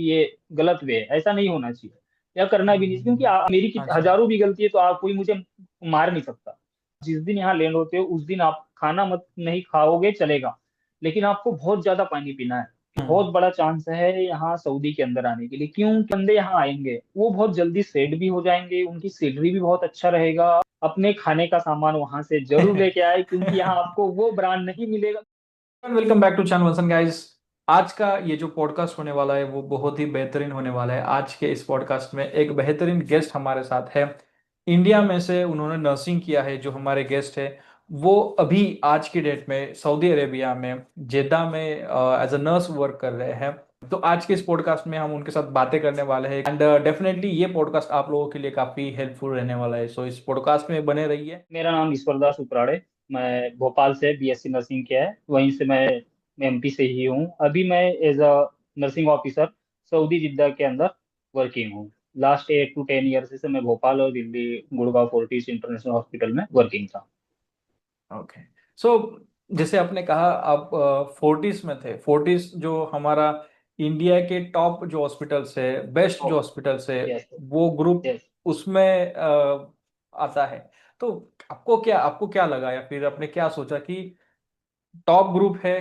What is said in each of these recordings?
ये गलत वे है, ऐसा नहीं होना चाहिए या करना भी नहीं, क्योंकि मेरी अच्छा। हजारों भी गलती है तो आप कोई मुझे मार नहीं सकता। जिस दिन यहाँ लैंड होते हो उस दिन आप खाना मत नहीं खाओगे चलेगा, लेकिन आपको बहुत ज्यादा पानी पीना है। हम्म। बहुत बड़ा चांस है यहाँ सऊदी के अंदर आने के लिए, क्यों बंदे यहाँ आएंगे वो बहुत जल्दी सेट भी हो जाएंगे, उनकी सैलरी भी बहुत अच्छा रहेगा। अपने खाने का सामान वहां से जरूर लेके आए, क्योंकि यहाँ आपको वो ब्रांड नहीं मिलेगा। वेलकम बैक टू चैनल वंसन गाइस। आज का ये जो पॉडकास्ट होने वाला है वो बहुत ही बेहतरीन होने वाला है। आज के इस पॉडकास्ट में एक बेहतरीन गेस्ट हमारे साथ है। इंडिया में से उन्होंने नर्सिंग किया है। जो हमारे गेस्ट है वो अभी आज की डेट में सऊदी अरेबिया में जेद्दा में एज अ नर्स वर्क कर रहे हैं। तो आज के इस पॉडकास्ट में हम उनके साथ बातें करने वाले हैं एंड डेफिनेटली ये पॉडकास्ट आप लोगों के लिए काफी हेल्पफुल रहने वाला है। सो इस पॉडकास्ट में बने रहिए। मेरा नाम ईश्वरदास उपराड़े। मैं भोपाल से बीएससी नर्सिंग किया है, वहीं से मैं एमपी से ही हूँ। अभी मैं as a nursing officer Saudi Jeddah के अंदर वर्किंग हूँ। लास्ट 8 to 10 ईयर से मैं भोपाल और Delhi Gurgaon Fortis international hospital में वर्किंग था। ओके। सो जैसे आपने कहा आप फोर्टिस में थे। फोर्टिस जो हमारा इंडिया के टॉप जो हॉस्पिटल्स है, बेस्ट जो हॉस्पिटल्स है, यस। वो ग्रुप यस। उसमें आता है। तो आपको क्या लगा या फिर आपने क्या सोचा कि टॉप ग्रुप है,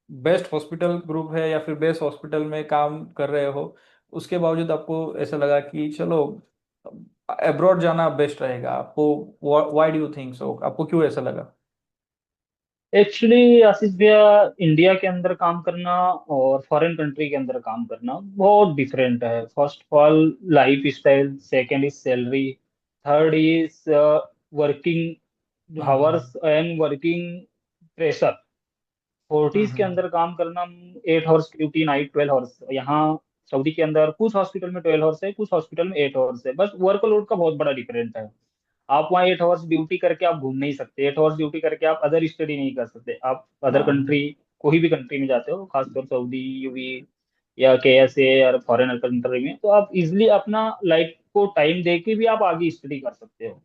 बेस्ट हॉस्पिटल ग्रुप है या फिर बेस्ट हॉस्पिटल में काम कर रहे हो, उसके बावजूद आपको ऐसा लगा कि चलो अब्रॉड जाना बेस्ट रहेगा आपको? Why do you think so? आपको क्यों ऐसा लगा? एक्चुअली आशीष भैया, इंडिया के अंदर काम करना और फॉरेन कंट्री के अंदर काम करना बहुत डिफरेंट है। First of all life style, second is salary, third is working hmm. Hours and working pressure. Forties के हम्म। अंदर काम करना 8 आवर्स ड्यूटी, नाइट 12 आवर्स। यहाँ सऊदी के अंदर कुछ हॉस्पिटल में 12 आवर्स है, कुछ हॉस्पिटल में 8 आवर्स है, बस वर्कलोड का बहुत बड़ा डिफरेंस है। आप वहाँ 8 आवर्स ड्यूटी करके आप घूम नहीं सकते, 8 आवर्स ड्यूटी करके आप अदर स्टडी नहीं कर सकते। आप अदर हाँ। कंट्री, कोई भी कंट्री में जाते हो, खासकर सऊदी, यूवी या KSA या फॉरेन कंट्री में, तो आप इजिली अपना लाइफ को टाइम दे के भी आप आगे स्टडी कर सकते हो।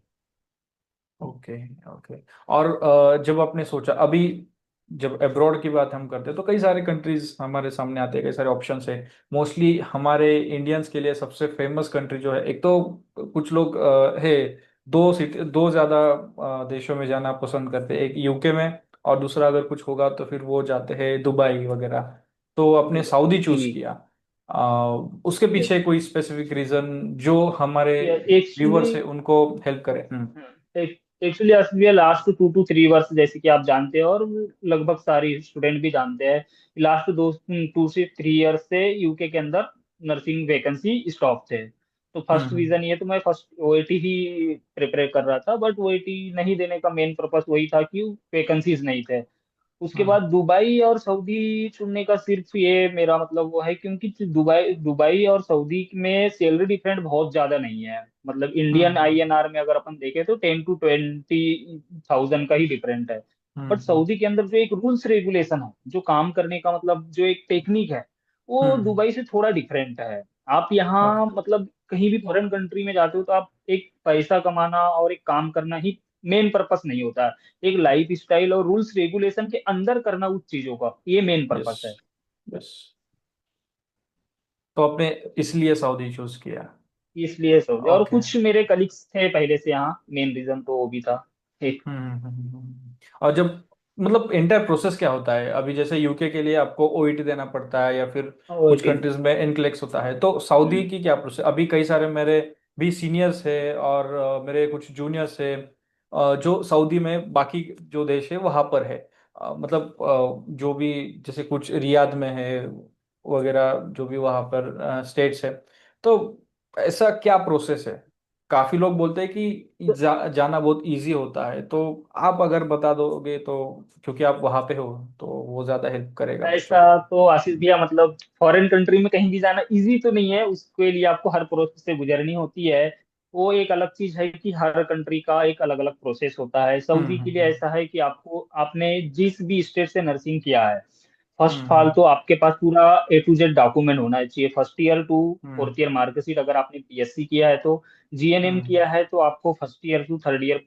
ओके। ओके। और जब आपने सोचा अभी, जब अब्रॉड की बात हम करते हैं तो कई सारे कंट्रीज हमारे सामने आते हैं, कई सारे ऑप्शंस है। मोस्टली हमारे इंडियंस के लिए सबसे फेमस कंट्री जो है, एक तो कुछ लोग है दो ज्यादा देशों में जाना पसंद करते हैं। एक यूके में और दूसरा अगर कुछ होगा तो फिर वो जाते हैं दुबई वगैरह। तो अपने दुबई सऊदी चूज जी। किया। उसके पीछे कोई स्पेसिफिक रीजन जो हमारे एक्चुअली व्यूवर्स है उनको हेल्प करे? एक्चुअली असलिए लास्ट 2 to 3 वर्ष, जैसे कि आप जानते हैं और लगभग सारी स्टूडेंट भी जानते हैं, लास्ट 2 से 3 ईयर से यूके के अंदर नर्सिंग वैकेंसी स्टॉप थे। तो फर्स्ट हम्म। रीजन ये, तो मैं फर्स्ट ओएटी ही प्रिपेयर कर रहा था, बट ओएटी नहीं देने का मेन पर्पस वही था कि वैकेंसीज नहीं थे। उसके हम्म। बाद दुबई और सऊदी चुनने का सिर्फ ये मेरा मतलब वो है, क्योंकि दुबई दुबई और सऊदी में सैलरी डिफरेंट बहुत ज्यादा नहीं है। मतलब इंडियन हम्म। INR में अगर अपन देखें तो 10 to 20 थाउजेंड का ही डिफरेंट है। But hmm. सऊदी के अंदर जो एक रूल्स रेगुलेशन है, जो काम करने का मतलब जो एक टेक्निक है, वो हम्म। दुबई से थोड़ा डिफरेंट है। आप यहाँ ओके। मतलब कहीं भी फॉरेन कंट्री में जाते हो तो आप एक पैसा कमाना और एक काम करना ही मेन पर्पस नहीं होता। एक लाइफ स्टाइल और रूल्स रेगुलेशन के अंदर करना उस चीजों का, ये मेन यस। पर्पस है। यस। तो आपने इसलिए सऊदी चूज किया? इसलिए सऊदी, और ओके। कुछ मेरे कलीग्स थे पहले से यहाँ, मेन रीजन तो वो भी था एक। और जब मतलब इंटर प्रोसेस क्या होता है अभी? जैसे यूके के लिए आपको ओईटी देना पड़ता है या फिर और कुछ कंट्रीज में इनक्लेक्स होता है, तो सऊदी की क्या प्रोसेस? अभी कई सारे मेरे भी सीनियर्स है और मेरे कुछ जूनियर्स है जो सऊदी में बाकी जो देश है वहां पर है। मतलब जो भी जैसे कुछ रियाद में है वगैरह, जो भी वहां पर स्टेट्स है। तो ऐसा क्या प्रोसेस है? काफी लोग बोलते हैं कि जाना बहुत इजी होता है। तो आप अगर बता दोगे तो, क्योंकि आप वहां पे हो, तो वो ज्यादा हेल्प करेगा ऐसा बच्चों को। तो आशीष भैया, मतलब फॉरेन कंट्री में कहीं भी जाना इजी तो नहीं है, उसके लिए आपको हर प्रोसेस से गुजरनी होती है। वो एक अलग चीज है कि हर कंट्री का एक अलग अलग प्रोसेस होता है। सऊदी के लिए हम्म। ऐसा है कि आपको, आपने जिस भी स्टेट से नर्सिंग किया है, फर्स्ट ऑफ ऑल हम्म। तो आपके पास पूरा A to Z डॉक्यूमेंट होना चाहिए। First year to hmm. Fourth year marksheet, अगर आपने बीएससी किया है तो, GNM हम्म। किया है तो आपको first year to third year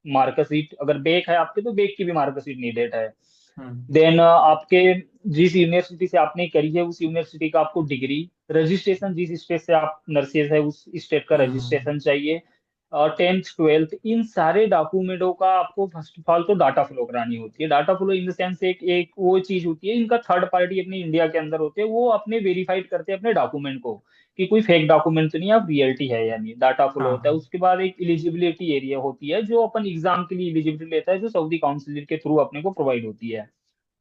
marksheet, अगर बैक है आपके तो बैक की भी मार्कशीट नीडेड है। हम्म। देन आपके जिस यूनिवर्सिटी से आपने करी है उस यूनिवर्सिटी का आपको डिग्री, रजिस्ट्रेशन जिस स्टेट से आप नर्सेज है उस स्टेट का हम्म रजिस्ट्रेशन चाहिए, और 10th 12th इन सारे डॉक्यूमेंटों का आपको फर्स्ट ऑफ ऑल तो डाटा फ्लो करानी होती है। Data flow in the sense एक एक वो चीज होती है, इनका थर्ड पार्टी अपने इंडिया के अंदर होते हैं, वो अपने वेरीफाइड करते हैं अपने डॉक्यूमेंट को कि कोई फेक डॉक्यूमेंट तो नहीं है, आप रियलिटी है या नहीं। डाटा फ्लो हाँ होता है। हाँ उसके बाद एक एलिजिबिलिटी एरिया होती है जो अपन एग्जाम के लिए एलिजिबिलिटी लेता है, जो सऊदी काउंसिल के थ्रू अपने को प्रोवाइड होती है।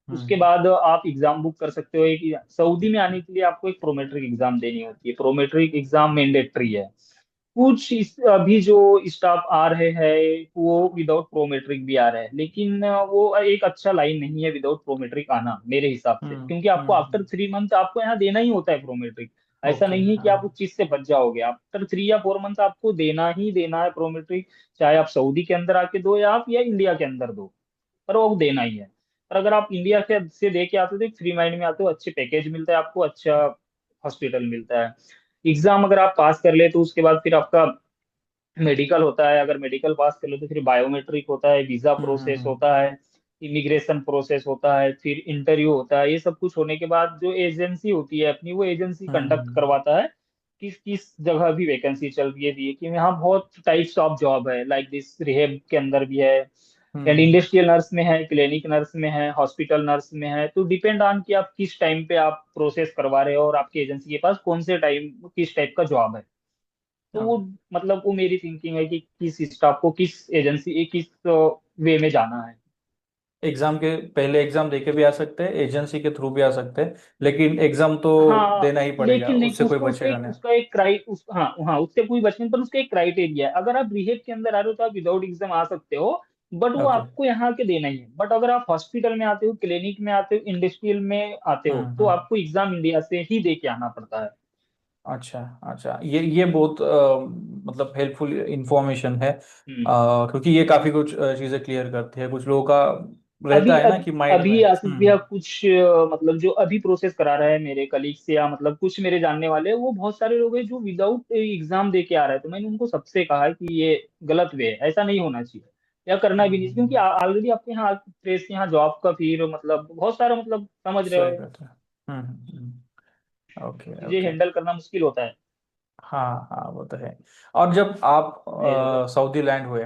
उसके हम्म बाद आप एग्जाम बुक कर सकते हो। एक सऊदी में आने के लिए आपको एक प्रोमेट्रिक एग्जाम देनी होती है। प्रोमेट्रिक एग्जाम मैंडेटरी है। अभी जो स्टाफ आ रहे हैं वो विदाउट प्रोमेट्रिक भी आ रहे हैं, लेकिन वो एक अच्छा लाइन नहीं है विदाउट प्रोमेट्रिक आना मेरे हिसाब से, क्योंकि आपको आफ्टर हम्म। 3 मंथ आपको यहाँ देना ही होता है प्रोमेट्रिक। ऐसा ओके नहीं है कि हाँ। आप उस चीज से बच जाओगे, आफ्टर 3 या 4 मंथ आपको देना ही देना है प्रोमेट्रिक। चाहे आप सऊदी के अंदर आके दो या आप या इंडिया के अंदर दो, पर वो देना ही है। पर अगर आप इंडिया से दे के आते हो तो फ्री माइंड में आते हो, अच्छे पैकेज मिलता है आपको, अच्छा हॉस्पिटल मिलता है। एग्जाम अगर आप पास कर ले तो उसके बाद फिर आपका मेडिकल होता है। अगर मेडिकल पास कर लो तो फिर बायोमेट्रिक होता है, वीजा प्रोसेस हम्म। होता है, इमिग्रेशन प्रोसेस होता है, फिर इंटरव्यू होता है। ये सब कुछ होने के बाद जो एजेंसी होती है अपनी, वो एजेंसी कंडक्ट हम्म करवाता है किस किस जगह भी वैकेंसी चल रही है, दी है कि यहाँ बहुत टाइप्स ऑफ जॉब है, लाइक दिस रिहेब के अंदर भी है, एंड हम्म। इंडस्ट्रियल नर्स में है, क्लिनिक नर्स में है, हॉस्पिटल नर्स में है। तो डिपेंड ऑन कि आप किस टाइम पे आप प्रोसेस करवा रहे हो और आपकी एजेंसी के पास कौन से टाइम किस टाइप का जॉब है। तो वो मतलब वो मेरी थिंकिंग है कि किस स्टाफ को किस एजेंसी किस वे में जाना है। एग्जाम के पहले एग्जाम देके भी आ सकते हैं, एजेंसी के थ्रू भी आ सकते हैं, लेकिन एग्जाम तो हाँ, देना ही पड़ेगा, लेकिन नहीं उससे कोई उसका बचेगा नहीं। उसका एक हाँ हाँ, उससे कोई बचने पर उसका एक क्राइटेरिया है। अगर आप रिहेब के अंदर आ रहे हो तो आप विदाउट एग्जाम आ सकते हो, बट वो ओके। आपको यहाँ के देना ही है। बट अगर आप हॉस्पिटल में आते हो, क्लिनिक में आते हो, इंडस्ट्रियल में आते हो, तो हम्म। आपको एग्जाम इंडिया से ही दे के आना पड़ता है। अच्छा अच्छा, ये बहुत मतलब हेल्पफुल इंफॉर्मेशन है, हम्म। क्योंकि ये काफी कुछ चीजें क्लियर करती है। कुछ लोगों का रहता अभी है ना अभी कि माइंड में। अभी आशीष भैया कुछ मतलब जो अभी प्रोसेस करा रहा है मेरे कलीग से, या मतलब कुछ मेरे जानने वाले, वो बहुत सारे लोग हैं जो विदाउट एग्जाम दे के आ रहे हैं। तो मैंने उनको सबसे कहा है कि ये गलत वे है, ऐसा नहीं होना चाहिए या करना भी नहीं, क्योंकि हम्म। ऑलरेडी आपके यहाँ प्रेस के यहाँ जॉब का फिर मतलब बहुत सारा मतलब समझ रहे सही हो, बात है। ओके चीजें ओके। हैंडल करना मुश्किल होता है। हाँ हाँ, वो तो है। और जब आप ये- सऊदी लैंड हुए,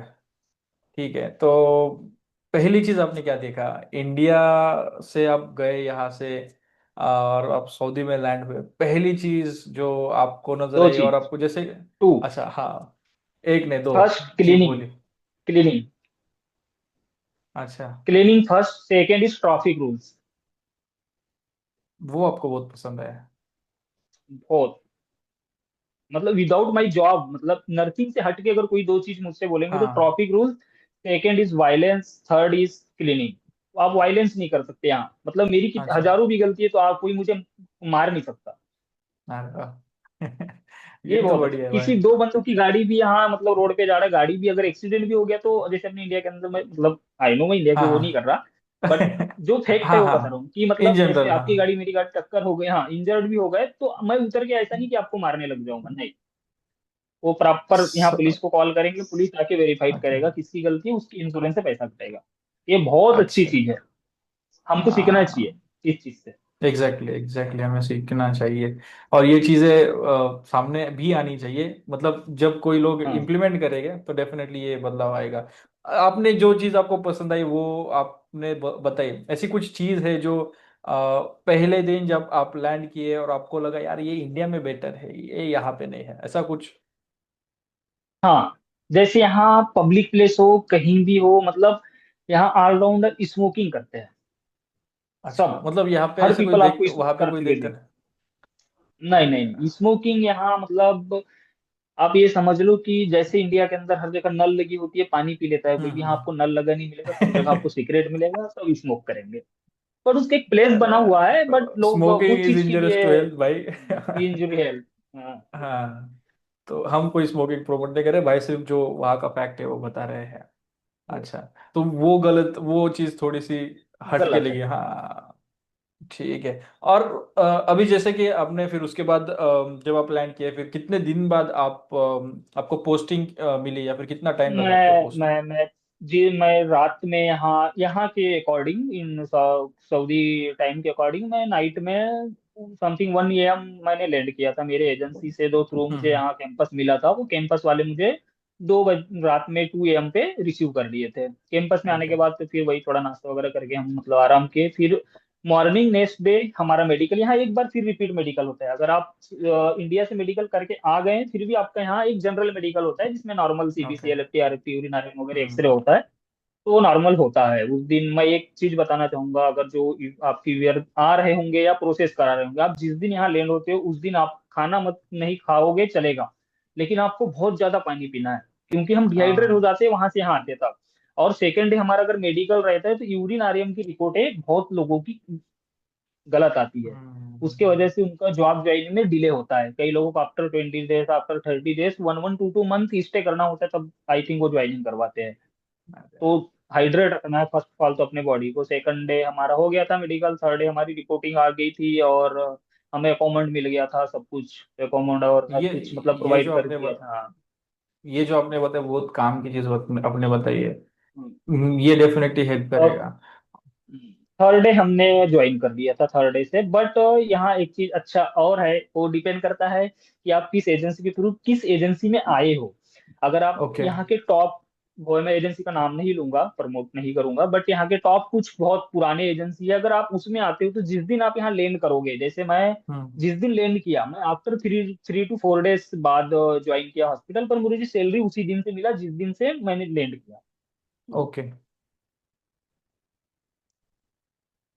ठीक है, तो पहली चीज आपने क्या देखा? इंडिया से आप गए यहाँ से और आप सऊदी में लैंड हुए, पहली चीज जो आपको नजर दो आई और चीज, आपको जैसे। टू। अच्छा हाँ, एक ने दो। फर्स्ट जी क्लीनिंग, बोलिए। क्लीनिंग, अच्छा, cleaning first, second is traffic rules. वो आपको बहुत पसंद है। बहुत मतलब विदाउट माई जॉब, मतलब नर्सिंग से हटके अगर कोई दो चीज मुझसे बोलेंगे तो हाँ traffic rule, second is violence, third is cleaning. आप वायलेंस नहीं कर सकते यहाँ, मतलब मेरी अच्छा। हजारों भी गलती है तो आप कोई मुझे मार नहीं सकता। अरे वाह। ये ये तो बहुत अच्छा, बढ़िया है भाई। किसी दो बंदों की गाड़ी भी यहाँ मतलब रोड पे जा रहा है, गाड़ी भी अगर एक्सीडेंट भी हो गया तो जैसे अपने इंडिया के अंदर में मतलब आई नो मैं इंडिया की हाँ वो नहीं कर रहा, बट जो फैक्ट है हाँ वो बता रहा हाँ, हूँ कि इन मतलब जैसे जनरल हाँ। आपकी गाड़ी मेरी गाड़ी टक्कर हो गई, हाँ इंजर्ड भी हो गए, तो मैं उतर के ऐसा नहीं कि आपको मारने लग जाऊंगा, नहीं। वो प्रॉपर यहाँ पुलिस को कॉल करेंगे, पुलिस आके वेरीफाइड ओके। करेगा किसकी गलती है, उसकी इंश्योरेंस से पैसा कटेगा। ये बहुत अच्छी अच्छा। चीज है, हमको सीखना चाहिए हाँ, इस चीज से। एग्जैक्टली एग्जैक्टली, हमें सीखना चाहिए। और ये चीजें सामने भी आनी चाहिए, मतलब जब कोई लोग हाँ इम्प्लीमेंट करेंगे तो डेफिनेटली ये बदलाव आएगा। आपने जो चीज आपको पसंद आई वो आपने बताई। ऐसी कुछ चीज है जो पहले दिन जब आप लैंड किए और आपको लगा यार ये इंडिया में बेटर है, ये यहाँ पे नहीं है, ऐसा कुछ? हाँ, जैसे यहाँ पब्लिक प्लेस हो कहीं भी हो, मतलब यहाँ ऑलराउंडर स्मोकिंग करते हैं अच्छा, सब। मतलब यहाँ पे हर ऐसे कोई पीपल देख, आपको वहां स्मोक पे कोई करते हुए देखकर? देख, नहीं अरे नहीं नहीं, यार। स्मोकिंग यहाँ मतलब आप ये समझ लो कि जैसे इंडिया के अंदर हर जगह नल लगी होती है, पानी पी लेता है कोई भी, यहाँ आपको हम्म। नल लगा नहीं मिलेगा, सब जगह आपको सिगरेट मिलेगा, सब स्मोक करेंगे। पर उसका एक प्लेस अरे बना हुआ यार, है, बट तो लोग स्मोकिंग कुछ इज चीज के इंजuriयस लिए टू हेल्थ भाई। Injury health. हाँ हाँ, तो हम कोई स्मोकिंग प्रमोट नहीं कर रहे भाई, सिर्फ जो वहाँ का फैक्ट है वो बता रहे हैं। अच्छा, तो वो गलत, वो चीज थोड़ी सी हट के गलत है। लगी, हाँ। ठीक है। और अभी जैसे कि आपने फिर उसके बाद जब आप लैंड किए, फिर कितने दिन बाद आपको पोस्टिंग मिली, या फिर कितना टाइम लगा आपको पोस्टिंग? मैं जी मैं रात में यहाँ यहाँ के अकॉर्डिंग इन सऊदी टाइम के अकॉर्डिंग मैं नाइट में समथिंग 1 AM मैंने लैंड किया था। मेरे एजेंसी से दो थ्रू मुझे हम्म। यहाँ कैंपस मिला था, वो कैंपस वाले मुझे 2 बज रात में 2 AM पे रिसीव कर लिए थे। कैंपस में आने ओके। के बाद तो फिर वही थोड़ा नाश्ता वगैरह करके हम मतलब आराम किए। फिर मॉर्निंग नेक्स्ट डे हमारा मेडिकल यहाँ एक बार फिर रिपीट मेडिकल होता है। अगर आप इंडिया से मेडिकल करके आ गए हैं, फिर भी आपका यहाँ एक जनरल मेडिकल होता है जिसमें normal okay. CBC, LFT, RFT, urine iron वगैरह हम्म। एक्सरे होता है। तो वो नॉर्मल होता है। उस दिन मैं एक चीज बताना चाहूंगा, अगर जो आपकी वियर आ रहे होंगे या प्रोसेस करा रहे होंगे, आप जिस दिन यहाँ लैंड होते हो उस दिन आप खाना मत नहीं खाओगे चलेगा, लेकिन आपको बहुत ज्यादा पानी पीना है, क्योंकि हम डिहाइड्रेट हो हाँ। जाते हैं वहां से यहाँ आते तक। और सेकेंड डे हमारा अगर मेडिकल रहता है तो यूरिन आरएम की रिपोर्टें बहुत लोगों की गलत आती है। उसके वजह से उनका जॉब ज्वाइनिंग में डिले होता है। कई लोगों को after 20 days, after 30 days, 1 1 2 2 month stay करना होता है, तब आई थिंक वो ज्वाइनिंग करवाते हैं। अरे। तो हाइड्रेट रखना है फर्स्ट ऑफ ऑल तो अपने बॉडी को। सेकंड डे हमारा हो गया था मेडिकल, थर्ड डे हमारी रिपोर्टिंग आ गई थी, और हमें अकोमोड मिल गया था, सब कुछ अकोमोड और हर ये कुछ मतलब ये प्रोवाइड जो कर आपने दिया था। ये जो आपने बताया बहुत काम की चीज आपने बताई है। हम्म। ये डेफिनेटली हेल्प और करेगा। थर्ड डे हमने ज्वाइन कर दिया था थर्ड डे से। बट यहाँ एक चीज अच्छा और है, वो डिपेंड करता है कि आप किस एजेंसी के थ्रू किस एजेंसी में आए हो। अगर आप ओके। यहाँ के टॉप, वो मैं एजेंसी का नाम नहीं लूंगा, प्रमोट नहीं करूंगा, बट यहाँ के टॉप कुछ बहुत पुराने एजेंसी है, अगर आप उसमें आते हो तो जिस दिन आप यहाँ लैंड करोगे, जैसे मैं हम्म। जिस दिन लैंड किया, मैं आफ्टर 3 3 to 4 डेज बाद ज्वाइन किया हॉस्पिटल, पर मुझे सैलरी उसी दिन से मिला जिस दिन से मैंने लैंड किया। ओके।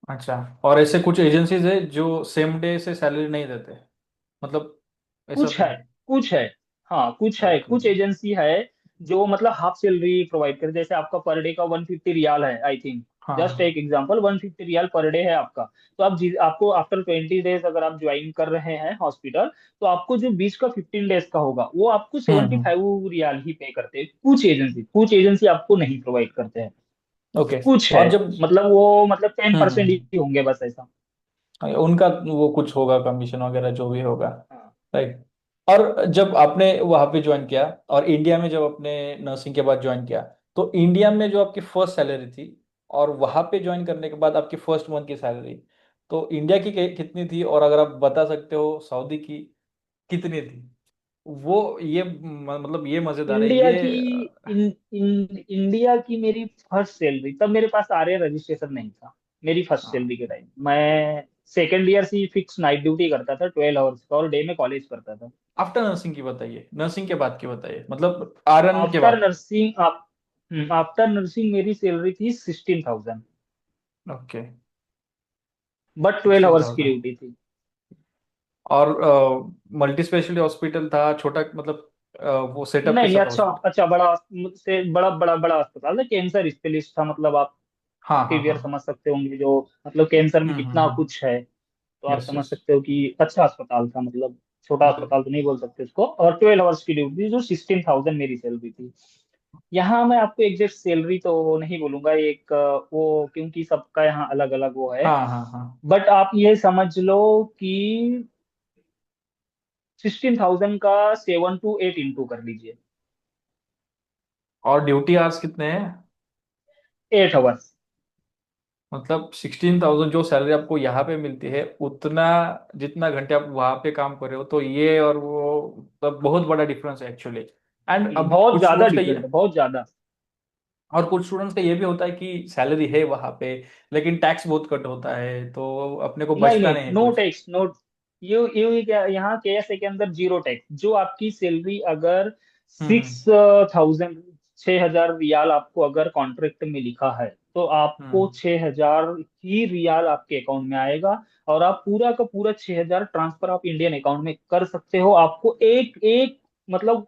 अच्छा। और ऐसे कुछ एजेंसीज है जो सेम डे से सैलरी नहीं देते, मतलब ऐसा कुछ भी है, है? कुछ है। हाँ कुछ है, ओके। कुछ एजेंसी है जो मतलब हाफ सैलरी प्रोवाइड कर। जैसे आपका पर डे का 150 रियाल है आई थिंक, हाँ जस्ट हाँ। एक एग्जांपल, 150 रियाल पर डे है आपका। तो आप आपको आफ्टर 20 डेज अगर आप ज्वाइन कर रहे हैं हॉस्पिटल, तो आपको जो बीच का 15 डेज का होगा वो आपको सेवेंटी हम्म। फाइव रियाल ही पे करते हैं। कुछ एजेंसी आपको नहीं प्रोवाइड करते हैं। ओके। कुछ है, और जब मतलब वो मतलब 10% हम्म ही होंगे बस ऐसा। उनका वो कुछ होगा कमीशन वगैरह जो भी होगा। हाँ। राइट। और जब आपने वहां पे ज्वाइन किया और इंडिया में जब आपने नर्सिंग के बाद ज्वाइन किया, तो इंडिया में जो आपकी फर्स्ट सैलरी थी और वहां पे ज्वाइन करने के बाद आपकी फर्स्ट मंथ की सैलरी, तो इंडिया की कितनी थी, और अगर आप बता सकते हो सऊदी की कितनी थी, वो ये मतलब ये मजेदार है इंडिया ये। की इंडिया की मेरी फर्स्ट सैलरी, तब मेरे पास आर्या रजिस्ट्रेशन नहीं था। मेरी फर्स्ट हाँ। सैलरी के टाइम मैं सेकेंड ईयर से फिक्स नाइट ड्यूटी करता था, 12 आवर्स का, और डे में कॉलेज करता था। आफ्टर नर्सिंग की बताइए, नर्सिंग के बाद की बताइए, मतलब आरएन के आफ्टर बाद। नर्सिंग आफ्टर नर्सिंग मेरी सैलरी थी 16,000, ओके। बट 12 आवर्स की 16,000। ड्यूटी थी। और मल्टी स्पेशलिटी हॉस्पिटल था छोटा, मतलब वो सेटअप नहीं कैसा था अच्छा, हॉस्पिटल? अच्छा बड़ा से बड़ा बड़ा बड़ा अस्पताल था, कैंसर स्पेशलिस्ट था। मतलब आप हाँ हाँ सीवियर हाँ। समझ सकते होंगे, जो मतलब कैंसर में कितना हम्म। कुछ है। तो आप यस समझ यस। सकते हो कि अच्छा अस्पताल था, मतलब छोटा अस्पताल तो नहीं बोल सकते उसको। और 12 आवर्स की ड्यूटी थी, जो 16,000 मेरी सैलरी थी। यहाँ मैं आपको एग्जैक्ट सैलरी तो नहीं बोलूंगा, एक वो क्योंकि सबका यहाँ अलग अलग वो है। हाँ हाँ हाँ। बट आप ये समझ लो कि 16,000 का 7 to 8 इंटू कर लीजिए। और ड्यूटी आवर्स कितने हैं? 8 आवर्स। मतलब 16,000 जो सैलरी आपको यहाँ पे मिलती है उतना जितना घंटे आप वहां पे काम कर रहे हो, तो ये और वो मतलब बहुत बड़ा डिफरेंस है एक्चुअली। एंड अब बहुत कुछ ज्यादा स्टूडेंट्स का डिफरेंस ये है, बहुत ज्यादा। और कुछ स्टूडेंट्स का ये भी होता है कि सैलरी है वहां पे लेकिन टैक्स बहुत कट होता है, तो अपने को नहीं बचता नहीं, नहीं है नो कुछ। Tax, no. यू ही क्या, यहाँ केएसए के अंदर जीरो टैक्स। जो आपकी सैलरी अगर हम्म 6,000, 6,000 रियाल आपको अगर कॉन्ट्रैक्ट में लिखा है, तो आपको हम्म। 6,000 ही रियाल आपके अकाउंट में आएगा। और आप पूरा का पूरा 6,000 ट्रांसफर आप इंडियन अकाउंट में कर सकते हो। आपको एक एक मतलब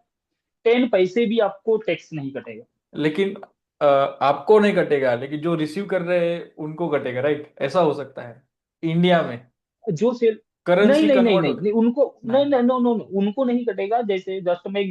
10 पैसे भी आपको टैक्स नहीं कटेगा। लेकिन आपको नहीं कटेगा, लेकिन जो रिसीव कर रहे हैं उनको कटेगा, राइट? ऐसा हो सकता है इंडिया में? जो सेल नहीं करेंसी नहीं नहीं कन्वर्ट नहीं होती? नहीं, उनको नहीं नहीं। नहीं, नो नो नो, उनको नहीं कटेगा। जैसे जस्ट मैं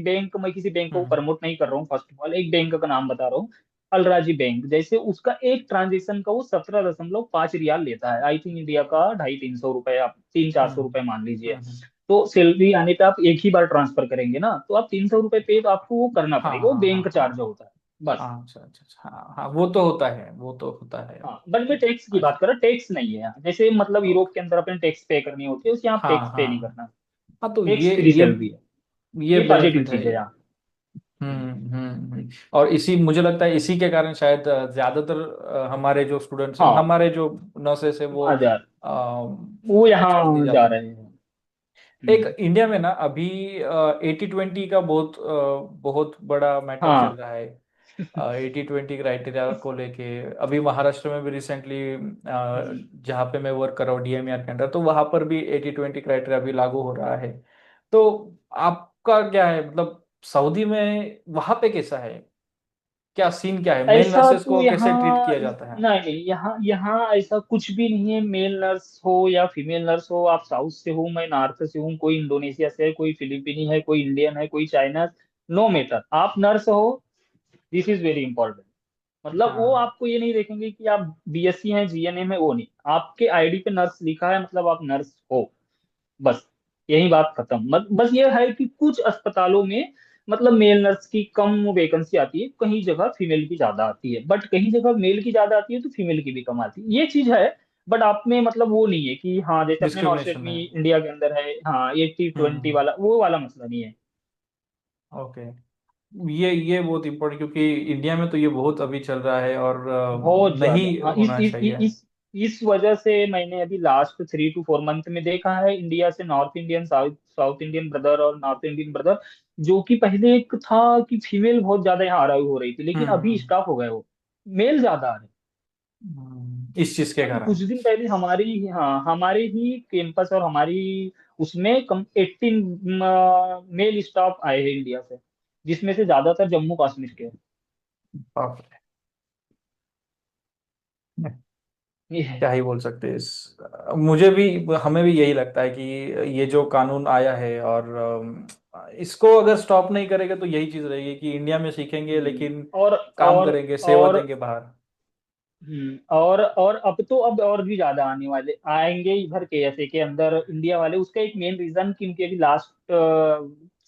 किसी बैंक को हम्म। प्रमोट नहीं कर रहा हूँ, फर्स्ट ऑफ ऑल एक बैंक का नाम बता रहा हूँ, अलराजी बैंक। जैसे उसका एक ट्रांजेक्शन का वो 17.5 रियाल लेता है, आई थिंक इंडिया का 250 300 रुपए, आप 300 400 रुपए मान लीजिए। हम्म। तो सैलरी आने पे आप एक ही बार ट्रांसफर करेंगे ना, तो आप 300 रुपए पे तो आपको वो करना हाँ पड़ेगा, वो हाँ हाँ बैंक हाँ। चार्ज होता है। बस। हाँ, अच्छा अच्छा अच्छा, हाँ हाँ, वो तो होता है, वो तो होता है। हाँ, बट मैं टैक्स की बात अच्छा। कर रहा, टैक्स नहीं है यहाँ, जैसे मतलब यूरोप ओके। के अंदर अपने टैक्स पे करनी होती है, उस यहाँ हाँ टैक्स पे नहीं हाँ करना। हाँ, तो टैक्स फ्री ये सैलरी है। ये ये पॉजिटिव बेनिफिट है। चीज है यहाँ। और इसी, मुझे लगता है इसी के कारण शायद ज्यादातर हमारे जो स्टूडेंट्स हैं, हाँ, हमारे जो नर्सेस है वो वहाँ जा अ, वो सऊदी यहाँ जा जाते हैं। रहे हैं। एक हम्म। इंडिया में ना अभी 80-20 का बहुत बड़ा मैटर चल हाँ। रहा है। 80-20 क्राइटेरिया को लेके अभी महाराष्ट्र में भी रिसेंटली, हम्म। जहाँ पे मैं वर्क कर रहा हूँ DMER के अंदर, तो वहां पर भी 80-20 क्राइटेरिया भी लागू हो रहा है। तो आपका क्या है, मतलब सऊदी में वहां पे कैसा है, क्या सीन क्या है, मेल ऐसा नर्सेस तो को कैसे ट्रीट यहाँ किया नहीं, जाता है? नहीं, यहाँ यहाँ ऐसा कुछ भी नहीं है। मेल नर्स हो या फीमेल नर्स हो, आप साउथ से हो, मैं नॉर्थ से हूँ, कोई इंडोनेशिया से है, कोई फिलीपीनी है, कोई इंडियन है, कोई चाइना, नो मैटर, आप नर्स हो, दिस इज वेरी इंपॉर्टेंट। मतलब वो हाँ। आपको ये नहीं देखेंगे कि आप BSc हैं, GNM है, वो नहीं, आपके आईडी पे नर्स लिखा है, मतलब आप नर्स हो, बस। यही बात खत्म। बस ये है कि कुछ अस्पतालों में मतलब मेल नर्स की कम वैकेंसी आती है, कहीं जगह फीमेल की ज्यादा आती है, बट कहीं जगह मेल की ज्यादा आती है तो फीमेल की भी कम आती है, ये चीज है। बट आप में मतलब वो नहीं है कि हाँ, जैसे अपने नॉर्थ डिस्क्रिमिनेशन में है। इंडिया के अंदर है, हाँ, 80-20 हम्म। वाला, वो वाला मसला नहीं है। ओके। ये बहुत इम्पोर्टेंट, क्योंकि इंडिया में तो ये बहुत अभी चल रहा है और बहुत ज्यादा, नहीं हाँ, होना चाहिए। इस वजह से मैंने अभी लास्ट 3 to 4 मंथ में देखा है, इंडिया से north Indian, south south Indian brother और नॉर्थ इंडियन ब्रदर, जो कि पहले एक था कि फीमेल बहुत ज्यादा यहाँ अराइव हो रही थी, लेकिन अभी हम्म। स्टॉप हो गए वो, मेल ज्यादा आ रहे हैं। इस चीज के अभी कारण। कुछ दिन पहले हमारी, हाँ, हमारे ही कैंपस और हमारी उसमें कम 18 मेल स्टाफ आए हैं इंडिया से, जिसमें से ज्यादातर जम्मू कश्मीर के हैं। बाप रे। ये है। क्या ही बोल सकते हैं इस, मुझे भी, हमें भी यही लगता है कि ये जो कानून आया है, और इसको अगर स्टॉप नहीं करेगा तो यही चीज रहेगी कि इंडिया में सीखेंगे लेकिन और काम और करेंगे, सेवा और देंगे बाहर। और अब तो, अब और भी ज्यादा आने वाले आएंगे इधर KSA के अंदर इंडिया वाले। उसका एक मेन रीजन, क्योंकि अभी लास्ट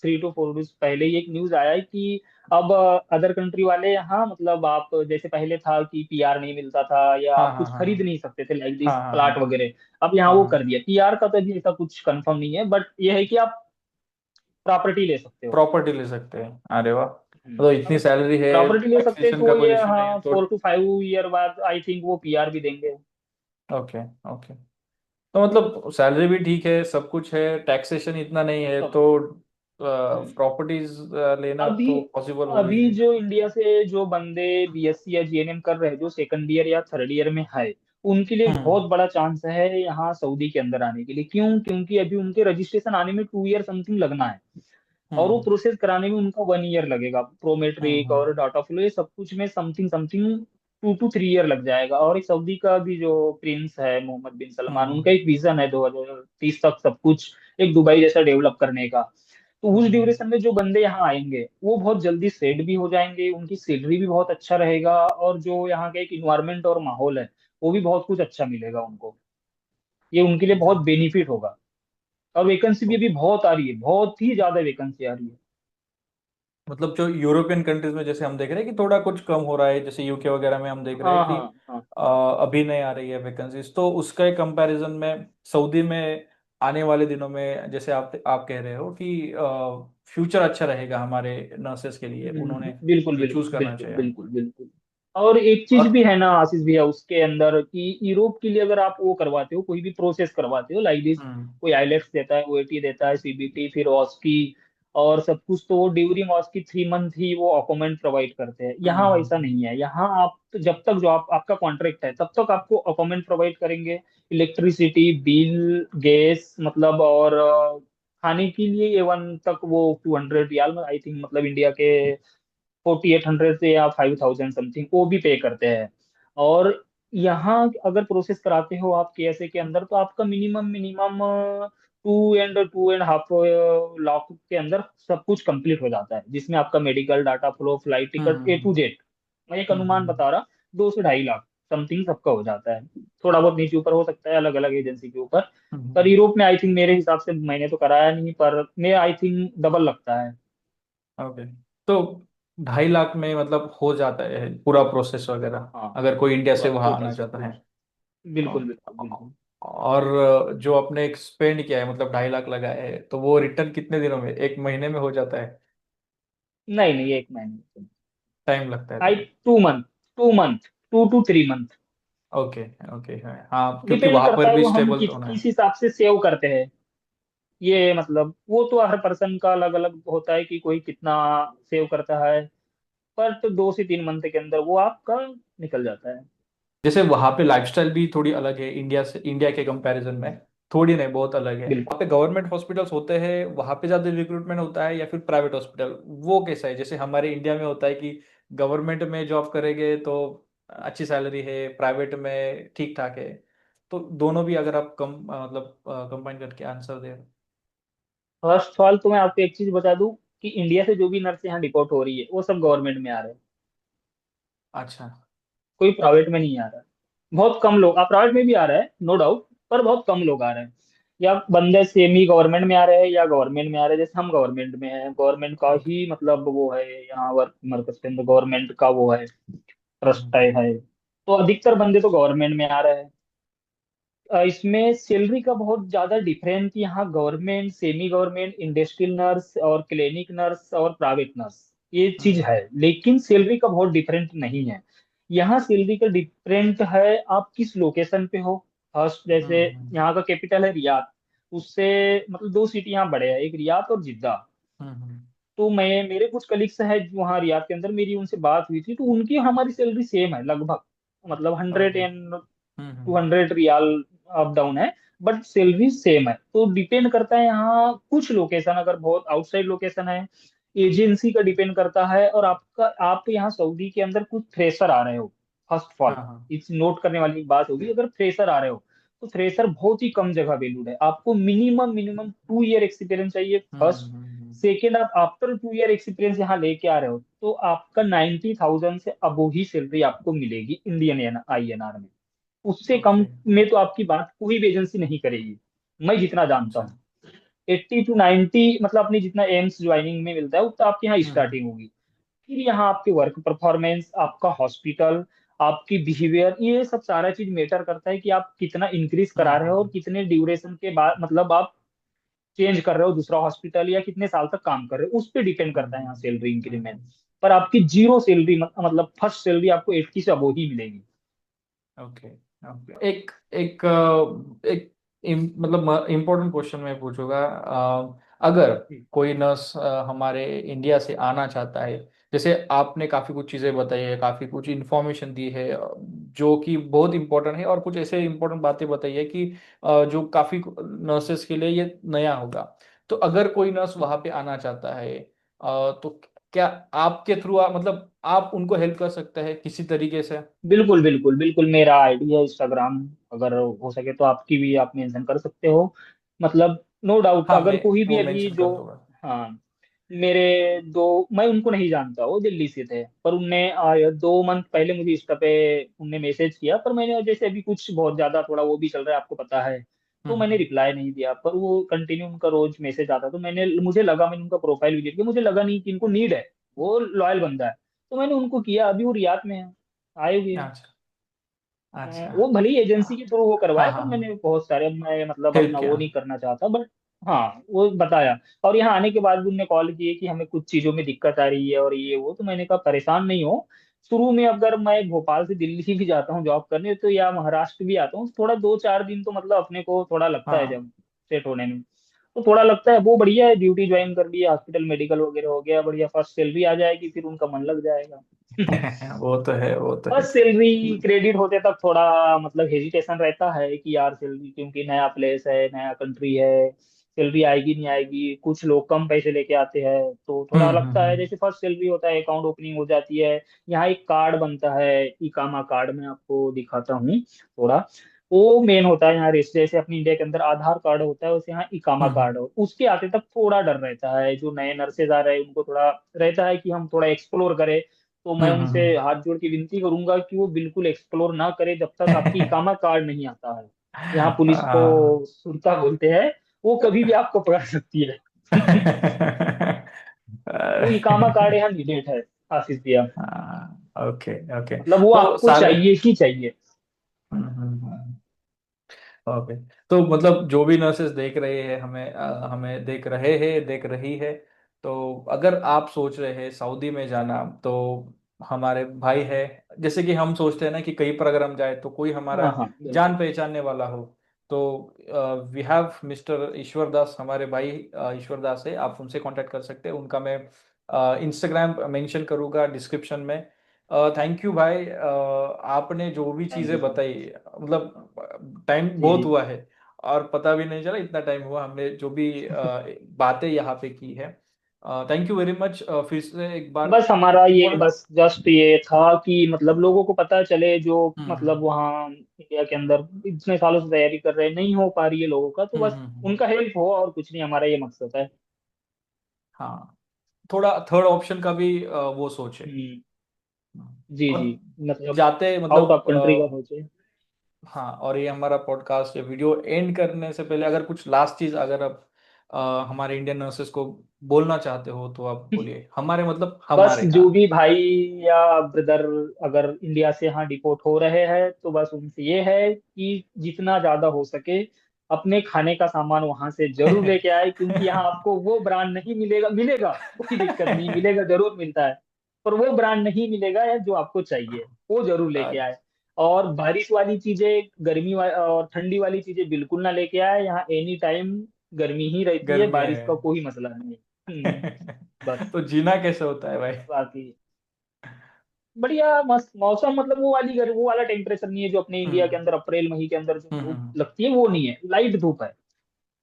3 to 4 डेज पहले ही एक न्यूज आया है कि अब अदर कंट्री वाले यहाँ, मतलब आप जैसे पहले था कि PR नहीं मिलता था, या हाँ आप हाँ कुछ हाँ खरीद नहीं सकते थे लाइक दिस हाँ हाँ प्लाट हाँ वगैरह, अब यहाँ हाँ वो हाँ। कर दिया। PR का तो अभी ऐसा कुछ कंफर्म नहीं है, बट ये है कि आप प्रॉपर्टी ले सकते हो। प्रॉपर्टी ले सकते हैं, अरे वाह, तो इतनी अब सैलरी है, प्रॉपर्टी ले सकते हैं टैक्सेशन का तो कोई ये, इशू नहीं है हाँ, तो। 4 to 5 ईयर बाद आई थिंक वो PR भी देंगे। Okay okay. तो मतलब सैलरी भी ठीक है, सब कुछ है, टैक्सेशन इतना नहीं है, सब तो कुछ। हम्म। प्रॉपर्टीज लेना अभी तो पॉसिबल हो ही अभी जाएगा। जो इंडिया से जो बंदे BSc या GNM कर रहे हैं, जो सेकंड ईयर या थर्ड ईयर में है, उनके लिए एक हम्म बहुत बड़ा चांस है यहाँ सऊदी के अंदर आने के लिए। क्यों? क्योंकि अभी उनके रजिस्ट्रेशन आने में 2 ईयर समथिंग लगना है, और वो हम्म प्रोसेस कराने में उनका 1 ईयर लगेगा, प्रोमेट्रिक हम्म और डाटा फ्लो, ये सब कुछ में समथिंग समथिंग 2 to 3 ईयर लग जाएगा। और एक सऊदी का भी जो प्रिंस है मोहम्मद बिन सलमान, हम्म उनका एक विजन है 2030 तक सब कुछ एक दुबई जैसा डेवलप करने का। तो उस हम्म। ड्यूरेशन में जो बंदे यहाँ आएंगे वो बहुत जल्दी सेट भी हो जाएंगे, उनकी सैलरी भी बहुत अच्छा रहेगा, और जो यहाँ का एक इन्वायरमेंट और माहौल है वो भी बहुत कुछ अच्छा मिलेगा उनको। ये उनके लिए बहुत अच्छा। बेनिफिट होगा। और वैकेंसी भी अभी बहुत आ रही है, बहुत ही ज्यादा वैकेंसी आ रही है। मतलब जो यूरोपियन कंट्रीज में जैसे हम देख रहे हैं कि थोड़ा कुछ कम हो रहा है, जैसे UK वगैरह में हम देख रहे हैं हाँ कि हाँ हाँ हाँ। अभी नहीं आ रही है वैकेंसीज, तो उसका कंपैरिजन में सऊदी में आने वाले दिनों में, जैसे आप कह रहे हो कि फ्यूचर अच्छा रहेगा हमारे नर्सेस के लिए, उन्होंने बिल्कुल ये बिल्कुल चूज करना बिल्कुल चाहिए। बिल्कुल बिल्कुल। और एक चीज और भी है ना आशीष भैया उसके अंदर, कि यूरोप के लिए अगर आप वो करवाते हो, कोई भी प्रोसेस करवाते हो लाइक दिस, हम्म कोई IELTS देता है, OAT देता है, CBT, फिर OSCE और सब कुछ, तो वो ड्यूरिंग OSCE 3 मंथ ही वो अकोमेंट प्रोवाइड करते हैं। यहाँ वैसा हम्म नहीं है। यहाँ आप तो जब तक जो आपका कॉन्ट्रैक्ट है तब तक आपको अकोमेंट प्रोवाइड करेंगे, इलेक्ट्रिसिटी बिल, गैस, मतलब, और खाने के लिए A1 तक वो 200 रियाल में आई थिंक, मतलब इंडिया के 4800 से या 5000 समथिंग वो भी पे करते हैं। और यहाँ अगर प्रोसेस कराते हो आप KSA के अंदर, तो आपका मिनिमम मिनिमम 2 and 2.5 लाख के अंदर सब कुछ कंप्लीट हो जाता है, जिसमें आपका medical, data flow, flight ticket, A to Z। मैं एक अनुमान हम्म। बता रहा, 2 से 2.5 लाख समथिंग सबका हो जाता है। थोड़ा बहुत नीचे ऊपर हो सकता है अलग अलग एजेंसी के ऊपर। पर हम्म। यूरोप में आई थिंक, मेरे हिसाब से, मैंने तो कराया नहीं, पर मैं आई थिंक डबल लगता है। ओके। तो 2.5 लाख में मतलब हो जाता है पूरा प्रोसेस वगैरह, हाँ, अगर कोई इंडिया से पूरा वहां टोटल आना सब चाहता है? कुछ। बिल्कुल बिल्कुल ओके। बिल्कुल। और जो आपने एक्सपेंड किया है, मतलब 2.5 लाख लगाया है, तो वो रिटर्न कितने दिनों में, 1 महीने में हो जाता है? नहीं नहीं, एक महीने। टाइम लगता है आई थोड़ा? 2 month, 2 month, 2 to 3 month. Okay. Okay, हाँ, क्योंकि डिपेंड वहां करता पर है भी वो हम स्टेबल तो होना है। किस हिसाब से सेव करते हैं। ये मतलब वो तो हर पर्सन का अलग अलग होता है कि कोई कितना सेव करता है। पर तो 2 से 3 मंथ के अंदर वो आपका निकल जाता है। जैसे वहां पे लाइफस्टाइल भी थोड़ी अलग है इंडिया से, इंडिया के कंपैरिजन में, थोड़ी नहीं बहुत अलग है। बिल्कुल। वहाँ पे गवर्नमेंट हॉस्पिटल्स होते हैं, वहां पे ज्यादा रिक्रूटमेंट होता है, या फिर प्राइवेट हॉस्पिटल, वो कैसा है? जैसे हमारे इंडिया में होता है कि गवर्नमेंट में जॉब करेंगे तो अच्छी सैलरी है, प्राइवेट में ठीक ठाक है। तो दोनों भी अगर आप कम मतलब कंबाइन करके answer they. First of all तो मैं आपको एक चीज बता दूं कि इंडिया से जो भी नर्स यहाँ डिपोर्ट हो रही है वो सब गवर्नमेंट में आ रहे हैं। अच्छा। कोई प्राइवेट में नहीं आ रहा है। बहुत कम लोग, प्राइवेट में भी आ रहा है नो डाउट, पर बहुत कम लोग आ रहे हैं। या बंदे सेमी गवर्नमेंट में आ रहे हैं या गवर्नमेंट में आ रहे हैं। जैसे हम गवर्नमेंट में हैं, गवर्नमेंट का ओके। ही मतलब वो है यहाँ वर्क मर्कज के अंदर गवर्नमेंट का वो है, ट्रस्ट हम्म। टाइप है। तो अधिकतर बंदे तो गवर्नमेंट में आ रहे हैं। इसमें सैलरी का बहुत ज्यादा डिफरेंस यहाँ government, semi government, industrial nurse और क्लिनिक नर्स और प्राइवेट नर्स, ये चीज हम्म। है। लेकिन सैलरी का बहुत डिफरेंट नहीं है। यहाँ सैलरी का डिफरेंट है आप किस लोकेशन पे हो। फर्स्ट जैसे हम्म। यहाँ का कैपिटल है रियाद, उससे मतलब 2 सिटी यहाँ बड़े हैं, एक रियाद और जिद्दा। हम्म। तो मैं, मेरे कुछ कलीग्स हैं जो वहाँ रियाद के अंदर, मेरी उनसे बात हुई थी तो उनकी हमारी सैलरी सेम है लगभग। मतलब hundred okay. And two hmm. Hundred riyal up down है, बट सैलरी सेम है। तो डिपेंड करता है यहाँ कुछ लोकेशन, अगर बहुत आउटसाइड लोकेशन है, एजेंसी का डिपेंड करता है। और आपका, आप यहाँ सऊदी के अंदर कुछ फ्रेशर आ रहे हो, फर्स्ट ऑफ हाँ ऑल हाँ। इस नोट करने वाली बात होगी, अगर फ्रेशर आ रहे हो तो फ्रेशर बहुत ही कम जगह वैल्यूड है। आपको मिनिमम मिनिमम 2 ईयर एक्सपीरियंस चाहिए फर्स्ट। सेकेंड, आप आफ्टर 2 ईयर एक्सपीरियंस यहाँ लेके आ रहे हो तो आपका 90,000 से अबो ही सैलरी आपको मिलेगी इंडियन INR में। उससे कम ओके। में तो आपकी बात कोई भी एजेंसी नहीं करेगी, मैं जितना जानता अच्छा। हूँ। 80 to 90 मतलब अपनी जितना एम्स ज्वाइनिंग में मिलता है उतना आपके यहाँ हम्म। स्टार्टिंग होगी। फिर यहाँ आपके वर्क परफॉर्मेंस, आपका हॉस्पिटल, आपकी बिहेवियर, ये सब सारा चीज मैटर करता है कि आप कितना इंक्रीज करा रहे हो और हम्म। कितने ड्यूरेशन के बाद मतलब आप चेंज कर रहे हो दूसरा हॉस्पिटल, या कितने साल तक काम कर रहे हो, उस पर डिपेंड करता है यहाँ हम्म। Salary increment. हम्म। पर आपकी जीरो सैलरी मतलब फर्स्ट सैलरी आपको 80 से अबो ही मिलेगी। ओके। ओके। एक एक एक मतलब इम्पोर्टेंट क्वेश्चन मैं पूछूंगा। अगर कोई नर्स हमारे इंडिया से आना चाहता है, जैसे आपने काफी कुछ चीजें बताई है, काफी कुछ इंफॉर्मेशन दी है, जो कि बहुत इंपॉर्टेंट है, और कुछ ऐसे इंपॉर्टेंट बातें बताई है कि जो काफी नर्सेस के लिए ये नया होगा। तो अगर कोई नर्स वहां पे आना चाहता है, तो क्या आपके थ्रू मतलब आप उनको हेल्प कर सकते हैं किसी तरीके से? बिल्कुल बिल्कुल बिल्कुल, मेरा आईडी है इंस्टाग्राम, अगर हो सके तो आपकी भी आप मेंशन कर सकते हो। मतलब नो डाउट, हाँ, अगर मैं कोई भी वो अभी मेंशन जो, कर दूंगा। हाँ, मेरे दो, मैं उनको नहीं जानता, वो दिल्ली से थे, पर उनने 2 मंथ पहले मुझे इंस्टा पे उनने मैसेज किया, पर मैंने जैसे अभी कुछ बहुत ज्यादा थोड़ा वो भी चल रहा है आपको पता है, तो मैंने हम्म। रिप्लाई नहीं दिया। पर वो कंटिन्यू उनका रोज मैसेज आता, तो मैंने, मुझे लगा, मैंने उनका प्रोफाइल विजिट किया, मुझे लगा नहीं कि इनको नीड है, वो लॉयल बंदा है, तो मैंने उनको किया। अभी वो रियाद में है, आए हुए हैं। अच्छा। अच्छा। वो भले ही एजेंसी के थ्रू वो हाँ करवाए, पर हाँ मैंने हाँ। बहुत सारे, अब मैं मतलब हेल्प अपना किया। वो नहीं करना चाहता, बट हाँ वो बताया। और यहाँ आने के बाद भी उनने कॉल किए कि हमें कुछ चीजों में दिक्कत आ रही है और ये वो, तो मैंने कहा परेशान नहीं हो। शुरू में अगर मैं भोपाल से दिल्ली भी जाता हूँ जॉब करने, तो या महाराष्ट्र भी आता हूँ, थोड़ा 2 4 दिन तो मतलब अपने को थोड़ा लगता है हाँ। जब सेट होने में। तो थोड़ा लगता है, वो बढ़िया है, ड्यूटी ज्वाइन कर लिया, हॉस्पिटल मेडिकल वगैरह हो गया बढ़िया, फर्स्ट सैलरी आ जाएगी, फिर उनका मन लग जाएगा। वो तो है, वो तो है। बस सैलरी क्रेडिट होते तक थोड़ा मतलब हेजिटेशन रहता है कि यार सैलरी, क्योंकि नया प्लेस है, नया कंट्री है, सैलरी आएगी नहीं आएगी, कुछ लोग कम पैसे लेके आते हैं, तो थोड़ा लगता है। हम्म। जैसे फर्स्ट सैलरी होता है, अकाउंट ओपनिंग हो जाती है, यहाँ एक कार्ड बनता है, इकामा कार्ड, मैं आपको दिखाता हूँ थोड़ा। वो मेन होता है यहाँ रेस, जैसे अपनी इंडिया के अंदर आधार कार्ड होता है, वैसे यहाँ इकामा कार्ड हम्म। हो, उसके आते तक थोड़ा डर रहता है। जो नए नर्सेज आ रहे हैं उनको थोड़ा रहता है कि हम थोड़ा एक्सप्लोर करें। तो मैं उनसे हम्म। हाथ जोड़ के विनती करूंगा कि वो बिल्कुल एक्सप्लोर ना करे जब तक आपकी इकामा कार्ड नहीं आता है। यहाँ पुलिस को हाँ। सुरता बोलते हैं, वो कभी भी आपको पकड़ सकती है। तो इकामा कार्ड यहाँ नीडेड है। आशीष भैया। हाँ, ओके ओके। मतलब वो तो आपको सारे चाहिए ही चाहिए। ओके। तो मतलब जो भी नर्सेस देख रहे हैं हमें, हमें देख रहे हैं, देख रही है, तो अगर आप सोच रहे हैं सऊदी में जाना, तो हमारे भाई है, जैसे कि हम सोचते हैं ना कि कहीं पर अगर हम जाए तो कोई हमारा हाँ हाँ बिल्कुल। जान पहचानने वाला हो, तो वी हैव मिस्टर ईश्वर दास, हमारे भाई ईश्वर दास है, आप उनसे कांटेक्ट कर सकते हैं। उनका मैं इंस्टाग्राम मेंशन करूंगा डिस्क्रिप्शन में। थैंक यू भाई, आपने जो भी थैंक यू चीज़ें सो मच। बताई, मतलब टाइम जी बहुत जी। हुआ है और पता भी नहीं चला इतना टाइम हुआ, हमने जो भी बातें यहाँ पे की है। थैंक यू वेरी मच, फिर से एक बार। बस हमारा ये थोड़ा। बस जस्ट ये था कि मतलब लोगों को पता चले, जो मतलब हम्म वहाँ इंडिया के अंदर इतने सालों से तैयारी कर रहे हैं, नहीं हो पा रही है लोगों का, तो हम्म बस हम्म, हम्म, उनका हेल्प हो और कुछ नहीं, हमारा ये मकसद है। हाँ, थोड़ा थर्ड ऑप्शन का भी वो सोचे। हम्म। जी और जी। मतलब जाते आउट ऑफ मतलब कंट्री का सोचे। हाँ, और ये हमारा पॉडकास्ट या वीडियो एंड करने से पहले अगर कुछ लास्ट चीज अगर आप हमारे इंडियन नर्सेस को बोलना चाहते हो तो आप बोलिए, हमारे मतलब बस हमारे जो कहाँ। भी भाई या ब्रदर अगर इंडिया से यहाँ डिपोर्ट हो रहे हैं, तो बस उनसे ये है कि जितना ज्यादा हो सके अपने खाने का सामान वहां से जरूर लेके आए, क्योंकि यहाँ आपको वो ब्रांड नहीं मिलेगा, मिलेगा कोई दिक्कत नहीं, मिलेगा जरूर मिलता है, पर वो ब्रांड नहीं मिलेगा या जो आपको चाहिए वो जरूर लेके आए। और बारिश वाली चीजें, और ठंडी वाली चीजें बिल्कुल ना लेके आए, यहाँ एनी टाइम गर्मी ही रहती है, गर्मियाँ बारिश है। का कोई मसला नहीं है। बस। तो जीना कैसे होता है भाई। बाकी बढ़िया मस्त मौसम, मतलब वो वाली वो वाला टेम्परेचर नहीं है जो अपने इंडिया के हम्म अंदर अप्रैल मई के अंदर जो धूप हम्म। लगती है, वो नहीं है, लाइट धूप है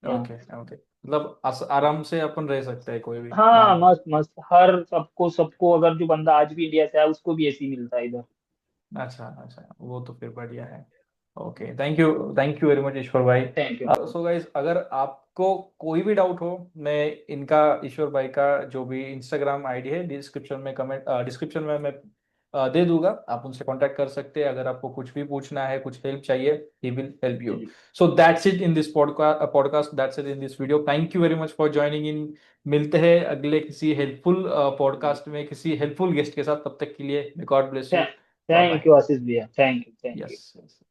यहाँ। ओके ओके, मतलब आराम से अपन रह सकते हैं कोई भी हाँ वहाँ। मस्त मस्त, हर सबको सबको अगर जो बंदा आज भी इंडिया से आया उसको भी एसी मिलता है इधर। अच्छा अच्छा, वो तो फिर बढ़िया है। Okay, thank you very much Ishwar भाई। Thank you. सो गाइस, अगर आपको कोई भी डाउट हो, मैं इनका, ईश्वर भाई का जो भी इंस्टाग्राम आईडी है डिस्क्रिप्शन में डिस्क्रिप्शन में मैं दे दूंगा, आप उनसे कांटेक्ट कर सकते हैं। अगर आपको कुछ भी पूछना है, कुछ हेल्प चाहिए, ही विल हेल्प यू। जी so that's it in this podcast, that's it in this video. Thank you very much for joining in. मिलते हैं अगले किसी हेल्पफुल पॉडकास्ट में किसी हेल्पफुल गेस्ट के साथ, तब तक के लिए God bless you. Bye thank bye. You Ashish भैया, thank you thank you. Yes.